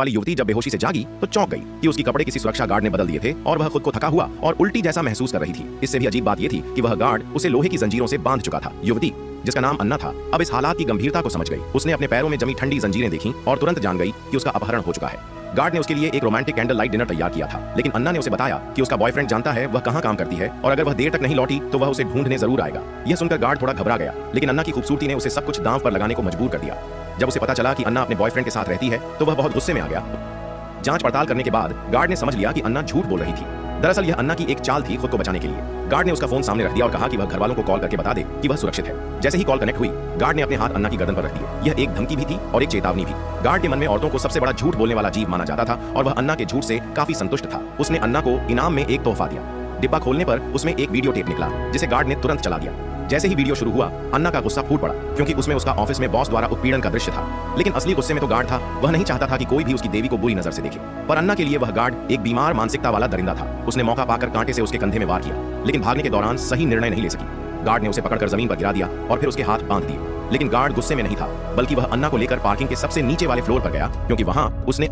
वाली युवती जब बेहोशी से जागी तो चौंक गई कि उसकी कपड़े किसी सुरक्षा गार्ड ने बदल दिए थे और वह खुद को थका हुआ और उल्टी जैसा महसूस कर रही थी। इससे भी अजीब बात यह थी कि वह गार्ड उसे लोहे की जंजीरों से बांध चुका था। युवती, जिसका नाम अन्ना था, अब इस हालात की गंभीरता को समझ गई। उसने अपने पैरों में जमी ठंडी जंजीरें देखी और तुरंत जान गई कि उसका अपहरण हो चुका है। गार्ड ने उसके लिए एक रोमांटिक कैंडल लाइट डिनर तैयार किया था, लेकिन अन्ना ने उसे बताया कि उसका बॉयफ्रेंड जानता है वह कहाँ काम करती है और अगर वह देर तक नहीं लौटी तो वह उसे ढूंढने जरूर आएगा। यह सुनकर गार्ड थोड़ा घबरा गया, लेकिन अन्ना की खूबसूरती ने उसे सब कुछ दांव पर लगाने को मजबूर कर दिया। जब उसे पता चला कि अन्ना अपने बॉयफ्रेंड के साथ रहती है तो वह बहुत गुस्से में आ गया। जांच पड़ताल करने के बाद गार्ड ने समझ लिया कि अन्ना झूठ बोल रही थी। दरअसल यह अन्ना की एक चाल थी खुद को बचाने के लिए। गार्ड ने उसका फोन सामने रख दिया और कहा कि वह घर वालों को कॉल करके बता दे कि वह सुरक्षित है। जैसे ही कॉल कनेक्ट हुई, गार्ड ने अपने हाथ अन्ना की गर्दन पर रख दिए। यह एक धमकी भी थी और एक चेतावनी भी। गार्ड के मन में औरतों को सबसे बड़ा झूठ बोलने वाला जीव माना जाता था और वह अन्ना के झूठ से काफी संतुष्ट था। उसने अन्ना को इनाम में एक तोहफा दिया। डिब्बा खोलने पर उसमें एक वीडियो टेप निकला, जिसे गार्ड ने तुरंत चला दिया। जैसे ही वीडियो शुरू हुआ, अन्ना का गुस्सा फूट पड़ा, क्योंकि उसमें उसका ऑफिस में बॉस द्वारा उत्पीड़न का दृश्य था। लेकिन असली गुस्से में तो गार्ड था। वह नहीं चाहता था कि कोई भी उसकी देवी को बुरी नजर से देखे। पर अन्ना के लिए वह गार्ड एक बीमार मानसिकता वाला दरिंदा था। उसने मौका पाकर कांटे से उसके कंधे में वार किया, लेकिन भागने के दौरान सही निर्णय नहीं ले सकी। गार्ड ने उसे पकड़कर जमीन पर गिरा दिया और फिर उसके हाथ बांध दिए। लेकिन गार्ड गुस्से में नहीं था, बल्कि वह अन्ना को लेकर पार्किंग के सबसे नीचे वाले फ्लोर पर गया, क्योंकि वहां उसने